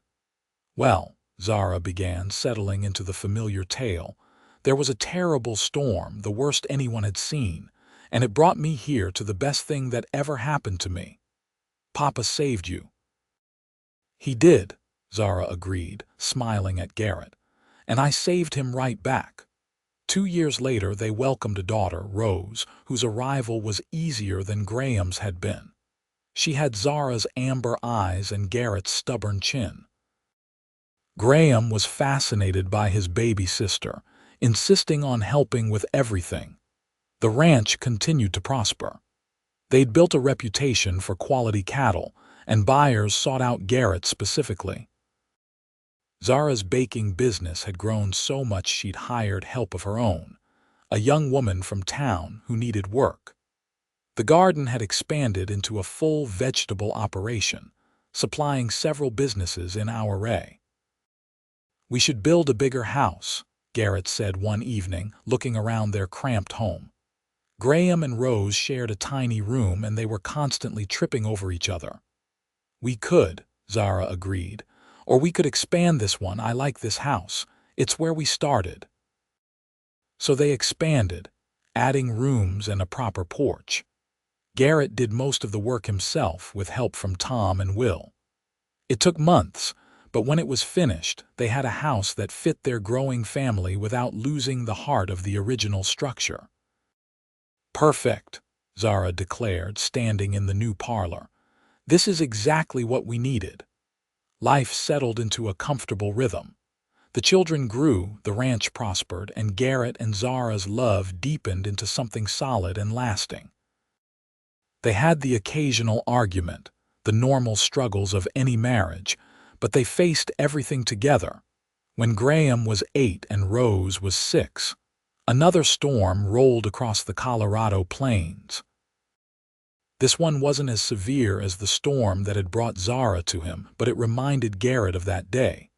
Well, Zara began, settling into the familiar tale, there was a terrible storm, the worst anyone had seen, and it brought me here to the best thing that ever happened to me. Papa saved you. He did, Zara agreed, smiling at Garrett, and I saved him right back. 2 years later, they welcomed a daughter, Rose, whose arrival was easier than Graham's had been. She had Zara's amber eyes and Garrett's stubborn chin. Graham was fascinated by his baby sister, insisting on helping with everything. The ranch continued to prosper. They'd built a reputation for quality cattle, and buyers sought out Garrett specifically. Zara's baking business had grown so much she'd hired help of her own, a young woman from town who needed work. The garden had expanded into a full vegetable operation, supplying several businesses in our array. We should build a bigger house, Garrett said one evening, looking around their cramped home. Graham and Rose shared a tiny room and they were constantly tripping over each other. We could, Zara agreed, or we could expand this one. I like this house. It's where we started. So they expanded, adding rooms and a proper porch. Garrett did most of the work himself with help from Tom and Will. It took months, but when it was finished, they had a house that fit their growing family without losing the heart of the original structure. Perfect, Zara declared, standing in the new parlor. This is exactly what we needed. Life settled into a comfortable rhythm. The children grew, the ranch prospered, and Garrett and Zara's love deepened into something solid and lasting. They had the occasional argument, the normal struggles of any marriage, but they faced everything together. When Graham was 8 and Rose was 6, another storm rolled across the Colorado plains. This one wasn't as severe as the storm that had brought Zara to him, but it reminded Garrett of that day.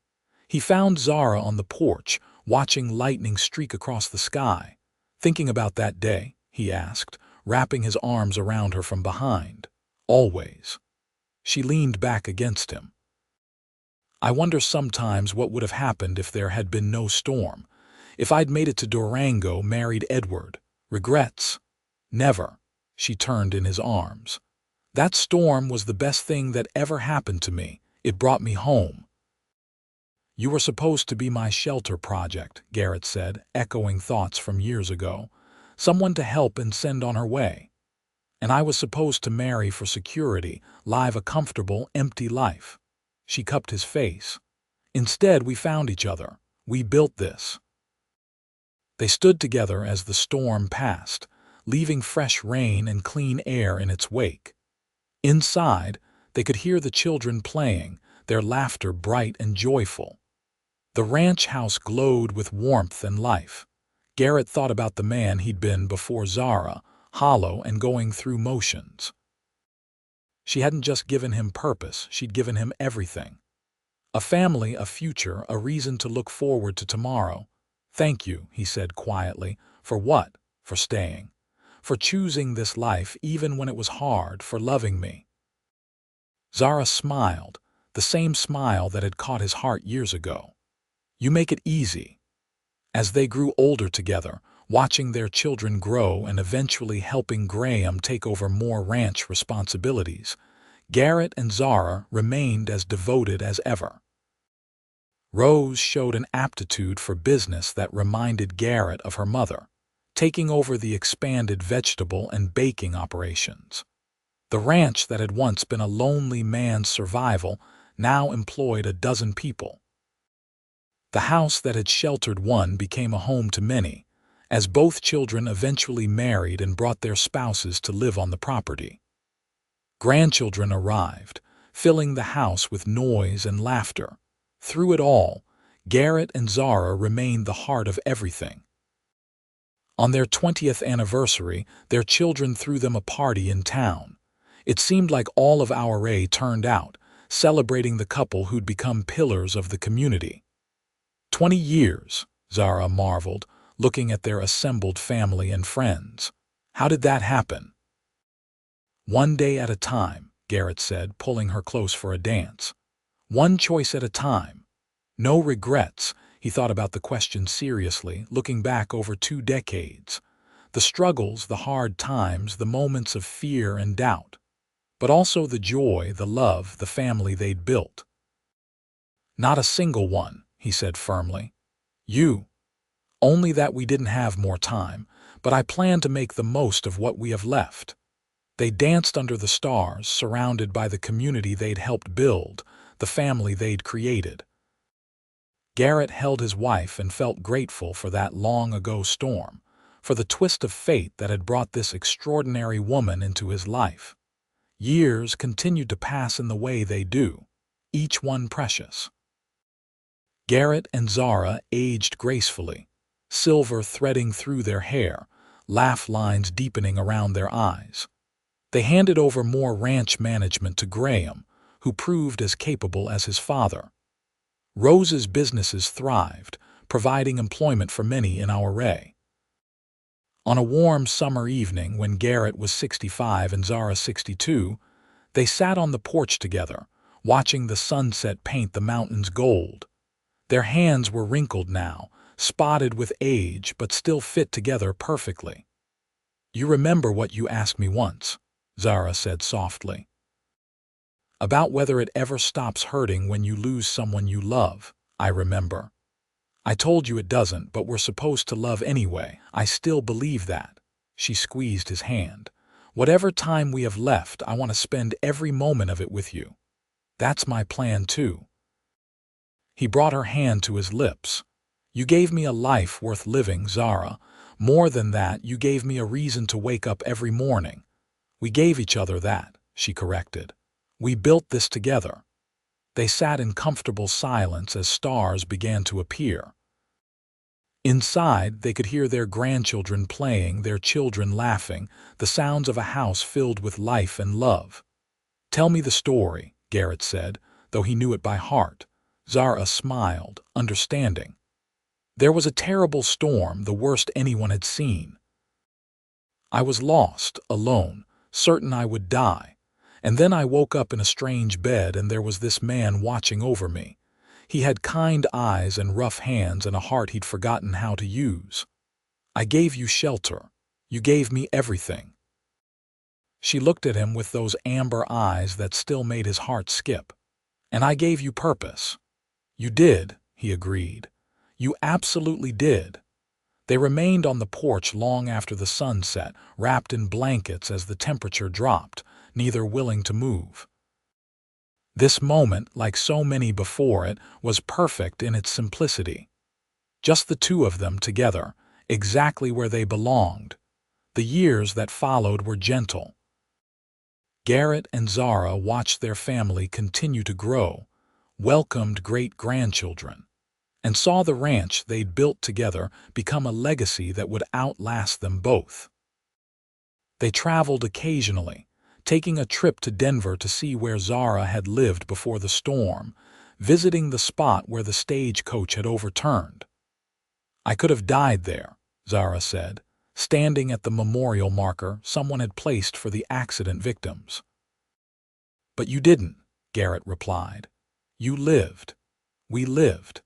He found Zara on the porch, watching lightning streak across the sky. Thinking about that day, he asked, wrapping his arms around her from behind. Always. She leaned back against him. I wonder sometimes what would have happened if there had been no storm. If I'd made it to Durango, married Edward. Regrets? Never. She turned in his arms. That storm was the best thing that ever happened to me. It brought me home. You were supposed to be my shelter project, Garrett said, echoing thoughts from years ago. Someone to help and send on her way. And I was supposed to marry for security, live a comfortable, empty life. She cupped his face. Instead, we found each other. We built this. They stood together as the storm passed, leaving fresh rain and clean air in its wake. Inside, they could hear the children playing, their laughter bright and joyful. The ranch house glowed with warmth and life. Garrett thought about the man he'd been before Zara, hollow and going through motions. She hadn't just given him purpose, she'd given him everything. A family, a future, a reason to look forward to tomorrow. Thank you, he said quietly. For what? For staying. For choosing this life even when it was hard, for loving me. Zara smiled, the same smile that had caught his heart years ago. You make it easy. As they grew older together, watching their children grow and eventually helping Graham take over more ranch responsibilities, Garrett and Zara remained as devoted as ever. Rose showed an aptitude for business that reminded Garrett of her mother, taking over the expanded vegetable and baking operations. The ranch that had once been a lonely man's survival now employed a dozen people. The house that had sheltered one became a home to many, as both children eventually married and brought their spouses to live on the property. Grandchildren arrived, filling the house with noise and laughter. Through it all, Garrett and Zara remained the heart of everything. On their 20th anniversary, their children threw them a party in town. It seemed like all of Ouray turned out, celebrating the couple who'd become pillars of the community. 20 years, Zara marveled, looking at their assembled family and friends. How did that happen? One day at a time, Garrett said, pulling her close for a dance. One choice at a time. No regrets. He thought about the question seriously, looking back over 2 decades. The struggles, the hard times, the moments of fear and doubt. But also the joy, the love, the family they'd built. Not a single one, he said firmly. You. Only that we didn't have more time, but I plan to make the most of what we have left. They danced under the stars, surrounded by the community they'd helped build, the family they'd created. Garrett held his wife and felt grateful for that long-ago storm, for the twist of fate that had brought this extraordinary woman into his life. Years continued to pass in the way they do, each one precious. Garrett and Zara aged gracefully, silver threading through their hair, laugh lines deepening around their eyes. They handed over more ranch management to Graham, who proved as capable as his father. Rose's businesses thrived, providing employment for many in Ouray. On a warm summer evening when Garrett was 65 and Zara 62, they sat on the porch together, watching the sunset paint the mountains gold. Their hands were wrinkled now, spotted with age, but still fit together perfectly. You remember what you asked me once, Zara said softly. About whether it ever stops hurting when you lose someone you love, I remember. I told you it doesn't, but we're supposed to love anyway. I still believe that. She squeezed his hand. Whatever time we have left, I want to spend every moment of it with you. That's my plan too. He brought her hand to his lips. You gave me a life worth living, Zara. More than that, you gave me a reason to wake up every morning. We gave each other that, she corrected. We built this together. They sat in comfortable silence as stars began to appear. Inside, they could hear their grandchildren playing, their children laughing, the sounds of a house filled with life and love. Tell me the story, Garrett said, though he knew it by heart. Zara smiled, understanding. There was a terrible storm, the worst anyone had seen. I was lost, alone, certain I would die. And then I woke up in a strange bed and there was this man watching over me. He had kind eyes and rough hands and a heart he'd forgotten how to use. I gave you shelter. You gave me everything. She looked at him with those amber eyes that still made his heart skip. And I gave you purpose. You did, he agreed. You absolutely did. They remained on the porch long after the sun set, wrapped in blankets as the temperature dropped, neither willing to move. This moment, like so many before it, was perfect in its simplicity. Just the two of them together, exactly where they belonged. The years that followed were gentle. Garrett and Zara watched their family continue to grow, welcomed great-grandchildren, and saw the ranch they'd built together become a legacy that would outlast them both. They traveled occasionally, taking a trip to Denver to see where Zara had lived before the storm, visiting the spot where the stagecoach had overturned. I could have died there, Zara said, standing at the memorial marker someone had placed for the accident victims. But you didn't, Garrett replied. You lived. We lived.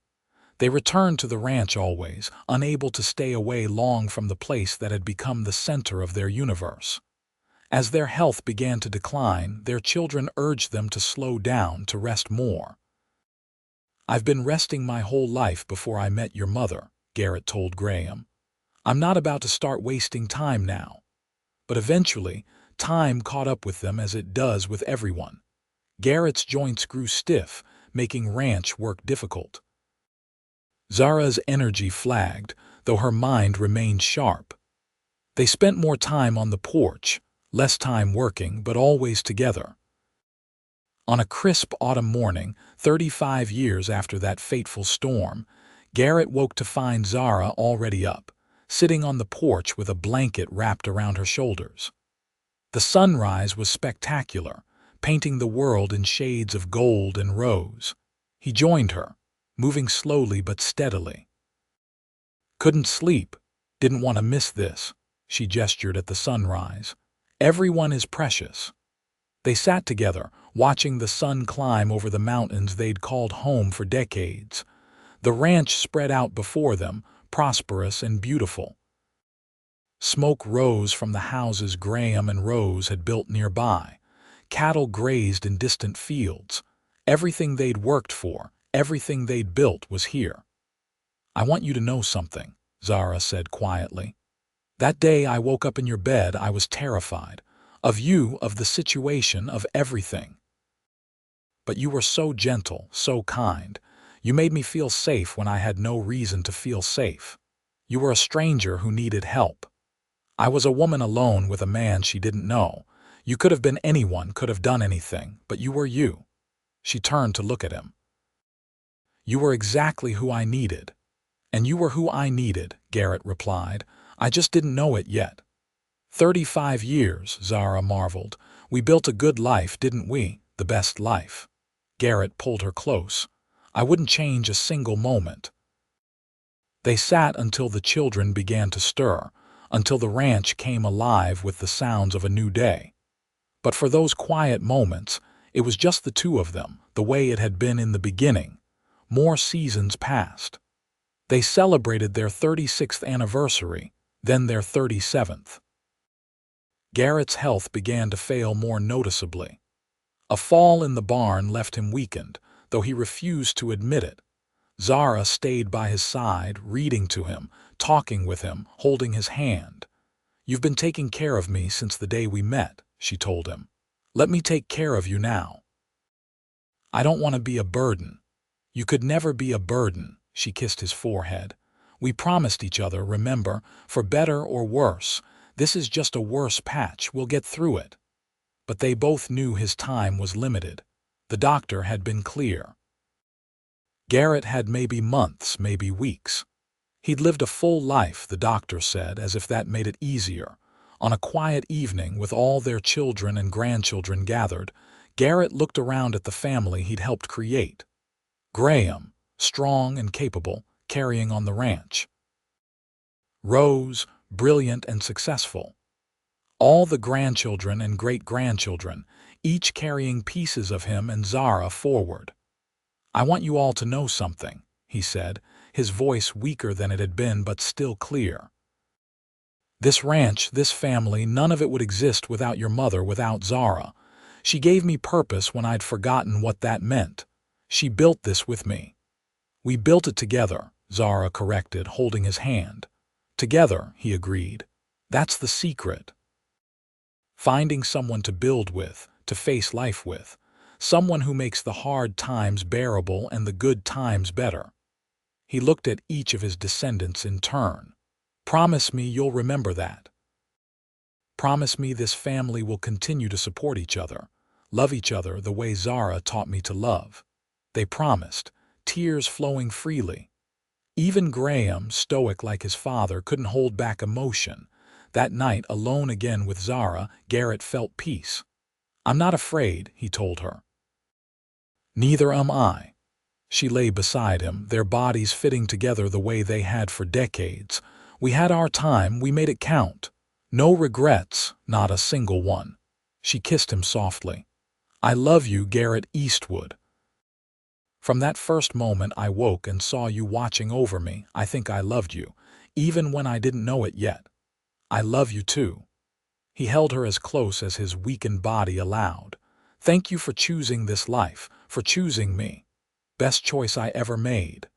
They returned to the ranch always, unable to stay away long from the place that had become the center of their universe. As their health began to decline, their children urged them to slow down, to rest more. I've been resting my whole life before I met your mother, Garrett told Graham. I'm not about to start wasting time now. But eventually, time caught up with them as it does with everyone. Garrett's joints grew stiff, making ranch work difficult. Zara's energy flagged, though her mind remained sharp. They spent more time on the porch, less time working, but always together. On a crisp autumn morning, 35 years after that fateful storm, Garrett woke to find Zara already up, sitting on the porch with a blanket wrapped around her shoulders. The sunrise was spectacular, painting the world in shades of gold and rose. He joined her, moving slowly but steadily. Couldn't sleep, didn't want to miss this, she gestured at the sunrise. Everyone is precious. They sat together, watching the sun climb over the mountains they'd called home for decades. The ranch spread out before them, prosperous and beautiful. Smoke rose from the houses Graham and Rose had built nearby. Cattle grazed in distant fields. Everything they'd worked for, everything they'd built was here. I want you to know something, Zara said quietly. That day I woke up in your bed, I was terrified. Of you, of the situation, of everything. But you were so gentle, so kind. You made me feel safe when I had no reason to feel safe. You were a stranger who needed help. I was a woman alone with a man she didn't know. You could have been anyone, could have done anything, but you were you. She turned to look at him. You were exactly who I needed. And you were who I needed, Garrett replied. I just didn't know it yet. 35 years, Zara marveled. We built a good life, didn't we? The best life. Garrett pulled her close. I wouldn't change a single moment. They sat until the children began to stir, until the ranch came alive with the sounds of a new day. But for those quiet moments, it was just the two of them, the way it had been in the beginning. More seasons passed. They celebrated their 36th anniversary, then their 37th. Garrett's health began to fail more noticeably. A fall in the barn left him weakened, though he refused to admit it. Zara stayed by his side, reading to him, talking with him, holding his hand. You've been taking care of me since the day we met, she told him. Let me take care of you now. I don't want to be a burden. You could never be a burden, she kissed his forehead. We promised each other, remember, for better or worse. This is just a worse patch, we'll get through it. But they both knew his time was limited. The doctor had been clear. Garrett had maybe months, maybe weeks. He'd lived a full life, the doctor said, as if that made it easier. On a quiet evening, with all their children and grandchildren gathered, Garrett looked around at the family he'd helped create. Graham, strong and capable, carrying on the ranch. Rose, brilliant and successful. All the grandchildren and great-grandchildren, each carrying pieces of him and Zara forward. I want you all to know something, he said, his voice weaker than it had been but still clear. This ranch, this family, none of it would exist without your mother, without Zara. She gave me purpose when I'd forgotten what that meant. She built this with me. We built it together, Zara corrected, holding his hand. Together, he agreed. That's the secret. Finding someone to build with, to face life with. Someone who makes the hard times bearable and the good times better. He looked at each of his descendants in turn. Promise me you'll remember that. Promise me this family will continue to support each other, love each other the way Zara taught me to love. They promised, tears flowing freely. Even Graham, stoic like his father, couldn't hold back emotion. That night, alone again with Zara, Garrett felt peace. I'm not afraid, he told her. Neither am I. She lay beside him, their bodies fitting together the way they had for decades. We had our time, we made it count. No regrets, not a single one. She kissed him softly. I love you, Garrett Eastwood. From that first moment I woke and saw you watching over me. I think I loved you, even when I didn't know it yet. I love you too. He held her as close as his weakened body allowed. Thank you for choosing this life, for choosing me. Best choice I ever made.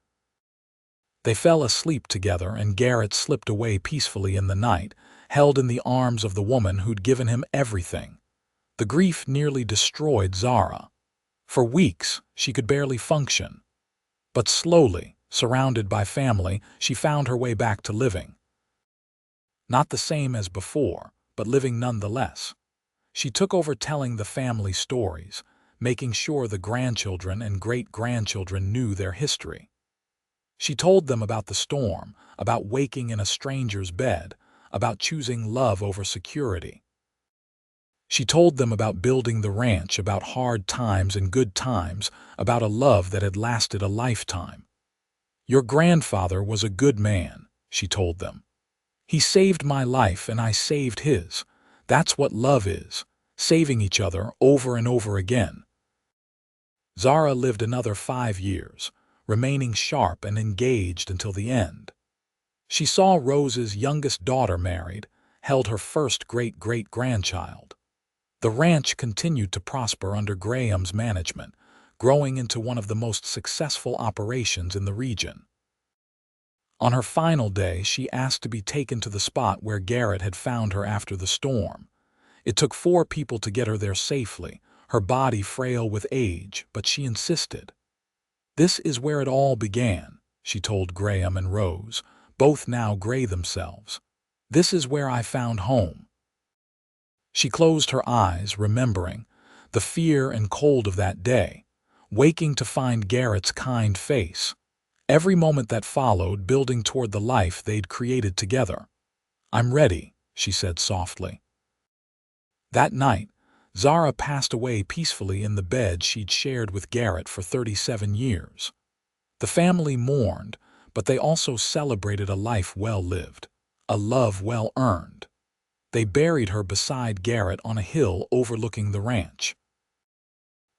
They fell asleep together and Garrett slipped away peacefully in the night, held in the arms of the woman who'd given him everything. The grief nearly destroyed Zara. For weeks, she could barely function. But slowly, surrounded by family, she found her way back to living. Not the same as before, but living nonetheless. She took over telling the family stories, making sure the grandchildren and great-grandchildren knew their history. She told them about the storm, about waking in a stranger's bed, about choosing love over security. She told them about building the ranch, about hard times and good times, about a love that had lasted a lifetime. Your grandfather was a good man, she told them. He saved my life and I saved his. That's what love is, saving each other over and over again. Zara lived another 5 years, remaining sharp and engaged until the end. She saw Rose's youngest daughter married, held her first great-great-grandchild. The ranch continued to prosper under Graham's management, growing into one of the most successful operations in the region. On her final day, she asked to be taken to the spot where Garrett had found her after the storm. It took 4 people to get her there safely, her body frail with age, but she insisted. This is where it all began, she told Graham and Rose, both now gray themselves. This is where I found home. She closed her eyes, remembering the fear and cold of that day, waking to find Garrett's kind face. Every moment that followed, building toward the life they'd created together. I'm ready, she said softly. That night, Zara passed away peacefully in the bed she'd shared with Garrett for 37 years. The family mourned, but they also celebrated a life well lived, a love well earned. They buried her beside Garrett on a hill overlooking the ranch.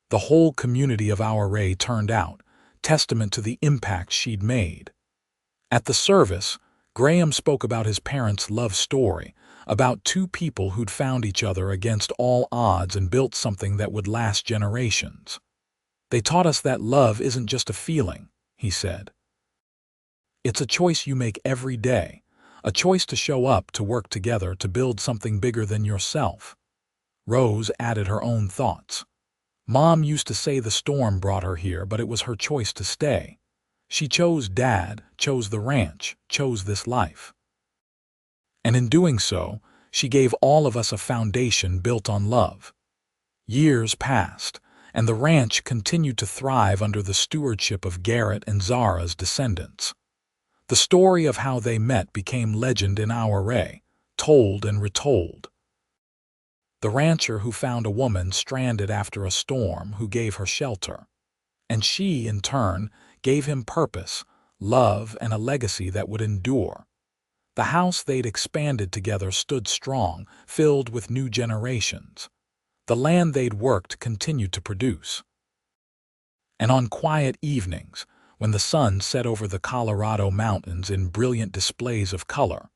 The whole community of our Ray turned out, testament to the impact she'd made. At the service, Graham spoke about his parents' love story, about 2 people who'd found each other against all odds and built something that would last generations. They taught us that love isn't just a feeling, he said. It's a choice you make every day, a choice to show up, to work together, to build something bigger than yourself. Rose added her own thoughts. Mom used to say the storm brought her here, but it was her choice to stay. She chose Dad, chose the ranch, chose this life. And in doing so, she gave all of us a foundation built on love. Years passed, and the ranch continued to thrive under the stewardship of Garrett and Zara's descendants. The story of how they met became legend in our Ray, told and retold. The rancher who found a woman stranded after a storm, who gave her shelter. And she, in turn, gave him purpose, love, and a legacy that would endure. The house they'd expanded together stood strong, filled with new generations. The land they'd worked continued to produce. And on quiet evenings, when the sun set over the Colorado mountains in brilliant displays of color,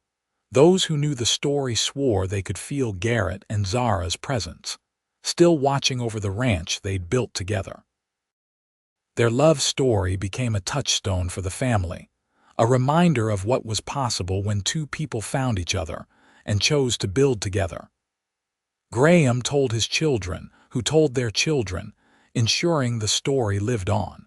those who knew the story swore they could feel Garrett and Zara's presence, still watching over the ranch they'd built together. Their love story became a touchstone for the family, a reminder of what was possible when two people found each other and chose to build together. Graham told his children, who told their children, ensuring the story lived on.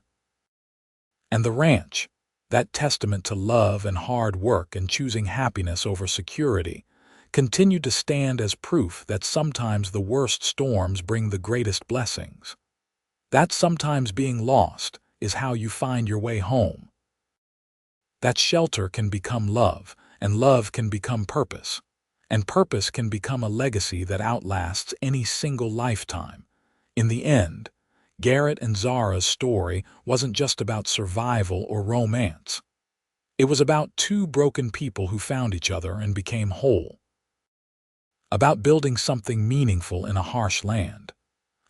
And the ranch, that testament to love and hard work and choosing happiness over security, continued to stand as proof that sometimes the worst storms bring the greatest blessings. That sometimes being lost is how you find your way home. That shelter can become love, and love can become purpose, and purpose can become a legacy that outlasts any single lifetime. In the end, Garrett and Zara's story wasn't just about survival or romance. It was about two broken people who found each other and became whole. About building something meaningful in a harsh land.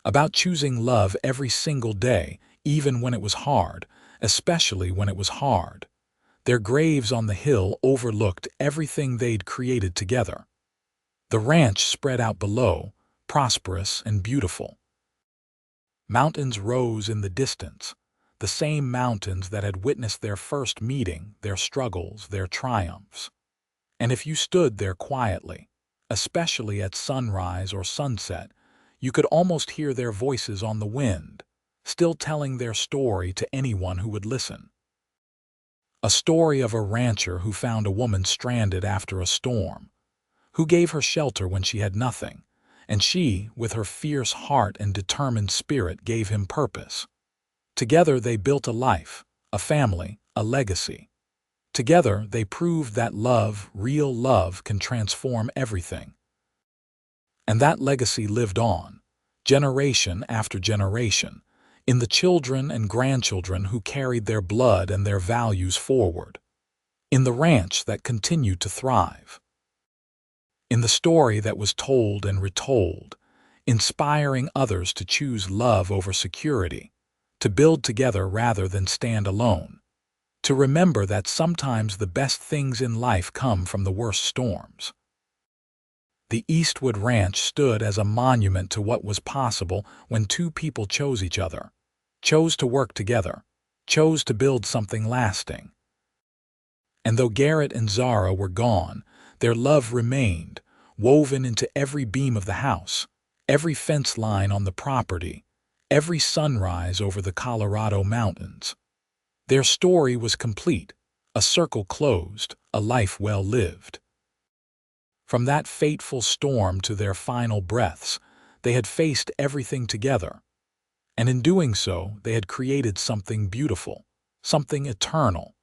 About choosing love every single day, even when it was hard, especially when it was hard. Their graves on the hill overlooked everything they'd created together. The ranch spread out below, prosperous and beautiful. Mountains rose in the distance, the same mountains that had witnessed their first meeting, their struggles, their triumphs. And if you stood there quietly, especially at sunrise or sunset, you could almost hear their voices on the wind, still telling their story to anyone who would listen. A story of a rancher who found a woman stranded after a storm, who gave her shelter when she had nothing, and she, with her fierce heart and determined spirit, gave him purpose. Together they built a life, a family, a legacy. Together they proved that love, real love, can transform everything. And that legacy lived on, generation after generation, in the children and grandchildren who carried their blood and their values forward. In the ranch that continued to thrive. In the story that was told and retold, inspiring others to choose love over security, to build together rather than stand alone, to remember that sometimes the best things in life come from the worst storms. The Eastwood Ranch stood as a monument to what was possible when two people chose each other, chose to work together, chose to build something lasting. And though Garrett and Zara were gone, their love remained, woven into every beam of the house, every fence line on the property, every sunrise over the Colorado mountains. Their story was complete, a circle closed, a life well lived. From that fateful storm to their final breaths, they had faced everything together. And in doing so, they had created something beautiful, something eternal.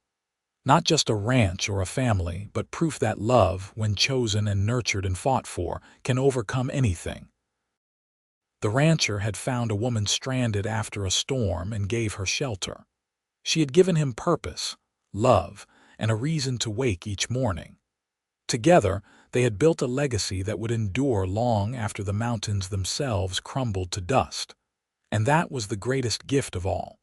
Not just a ranch or a family, but proof that love, when chosen and nurtured and fought for, can overcome anything. The rancher had found a woman stranded after a storm and gave her shelter. She had given him purpose, love, and a reason to wake each morning. Together, they had built a legacy that would endure long after the mountains themselves crumbled to dust. And that was the greatest gift of all.